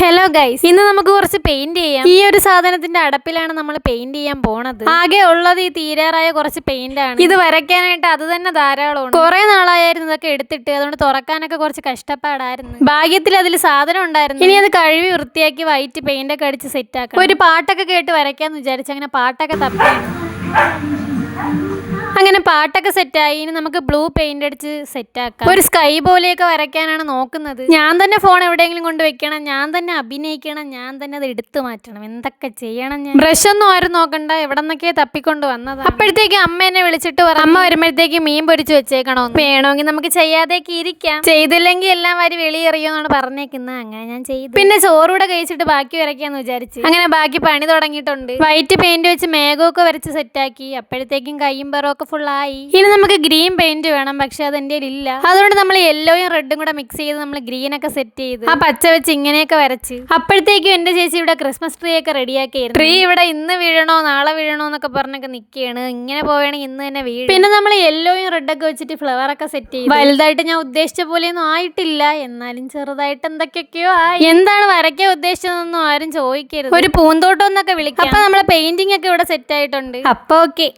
Hello guys, ഇന്ന് നമുക്ക് കുറച്ച് പെയിന്റ് ചെയ്യാം. ഈ ഒരു സാധനത്തിന്റെ അടപ്പിലാണ് നമ്മൾ പെയിന്റ് ചെയ്യാൻ പോണത്. ആകെ ഉള്ളത് ഈ തീരാറായ കുറച്ച് പെയിന്റ് ആണ്. ഇത് വരയ്ക്കാനായിട്ട് അത് തന്നെ ധാരാളമാണ്. കുറെ നാളായിരുന്നു ഇതൊക്കെ എടുത്തിട്ട്, അതുകൊണ്ട് തുറക്കാനൊക്കെ കുറച്ച് കഷ്ടപ്പാടായിരുന്നു. ഭാഗ്യത്തിൽ അതിൽ സാധനം ഉണ്ടായിരുന്നു. ഇനി അത് കഴുകി വൃത്തിയാക്കി വൈറ്റ് പെയിന്റ് ഒക്കെ അടിച്ച് സെറ്റ് ആക്കാം. ഒരു പാട്ടൊക്കെ കേട്ട് വരയ്ക്കാന്ന് വിചാരിച്ചു. അങ്ങനെ പാട്ടൊക്കെ തപ്പിയാണ്. അങ്ങനെ പാട്ടൊക്കെ സെറ്റായി. ഇനി നമുക്ക് ബ്ലൂ പെയിന്റ് അടിച്ച് സെറ്റാക്കാം. ഒരു സ്കൈ പോലെയൊക്കെ വരയ്ക്കാനാണ് നോക്കുന്നത്. ഞാൻ തന്നെ ഫോൺ എവിടെയെങ്കിലും കൊണ്ട് വെക്കണം, ഞാൻ തന്നെ അഭിനയിക്കണം, ഞാൻ തന്നെ അത് എടുത്തു മാറ്റണം. എന്തൊക്കെ ചെയ്യണം ഞാൻ. ബ്രഷ് ഒന്നും ആരും നോക്കണ്ട, എവിടെ നിന്നൊക്കെ തപ്പിക്കൊണ്ട് വന്നത്. അപ്പോഴത്തേക്ക് അമ്മ എന്നെ വിളിച്ചിട്ട് പറഞ്ഞു, അമ്മ വരുമ്പോഴത്തേക്ക് മീൻ പൊരിച്ച് വെച്ചേക്കണോ, വേണമെങ്കിൽ നമുക്ക് ചെയ്യാതേക്ക് ഇരിക്കാം, ചെയ്തില്ലെങ്കിൽ എല്ലാം വരി വെളിയെറിയോന്നാണ് പറഞ്ഞേക്കുന്നത്. അങ്ങനെ ഞാൻ ചെയ്തു. പിന്നെ ചോറൂടെ കഴിച്ചിട്ട് ബാക്കി വരയ്ക്കാന്ന് വിചാരിച്ചു. അങ്ങനെ ബാക്കി പണി തുടങ്ങിയിട്ടുണ്ട്. വൈറ്റ് പെയിന്റ് വെച്ച് മേഘമൊക്കെ വരച്ച് സെറ്റാക്കി. അപ്പോഴത്തേക്കും കയ്യും പറൊക്കെ ഫുള്ളായി. ഇനി നമുക്ക് ഗ്രീൻ പെയിന്റ് വേണം, പക്ഷെ അത് എൻ്റെ ഇല്ല. അതുകൊണ്ട് നമ്മൾ യെല്ലോയും റെഡും കൂടെ മിക്സ് ചെയ്ത് നമ്മൾ ഗ്രീൻ ഒക്കെ സെറ്റ് ചെയ്ത് ആ പച്ച വെച്ച് ഇങ്ങനെയൊക്കെ വരച്ച്. അപ്പോഴത്തേക്കും എന്റെ ചേച്ചി ഇവിടെ ക്രിസ്മസ് ട്രീ ഒക്കെ റെഡിയാക്കിയായിരുന്നു. ട്രീ ഇവിടെ ഇന്ന് വീഴണോ നാളെ വീഴണോ എന്നൊക്കെ പറഞ്ഞൊക്കെ നിൽക്കുകയാണ്. ഇങ്ങനെ പോവുകയാണെങ്കിൽ ഇന്ന് തന്നെ വീഴും. പിന്നെ നമ്മൾ യെല്ലോയും റെഡൊക്കെ വെച്ചിട്ട് ഫ്ലവർ ഒക്കെ സെറ്റ് ചെയ്ത്. വലുതായിട്ട് ഞാൻ ഉദ്ദേശിച്ച പോലെയൊന്നും ആയിട്ടില്ല, എന്നാലും ചെറുതായിട്ട് എന്തൊക്കെയൊക്കെയോ ആയി. എന്താണ് വരയ്ക്കാൻ ഉദ്ദേശിച്ചതെന്നൊന്നും ആരും ചോദിക്കരുത്. ഒരു പൂന്തോട്ടം എന്നൊക്കെ വിളിക്കാം. അപ്പൊ നമ്മളെ പെയിന്റിംഗ് ഒക്കെ ഇവിടെ സെറ്റ് ആയിട്ടുണ്ട്. അപ്പൊ ഓക്കെ.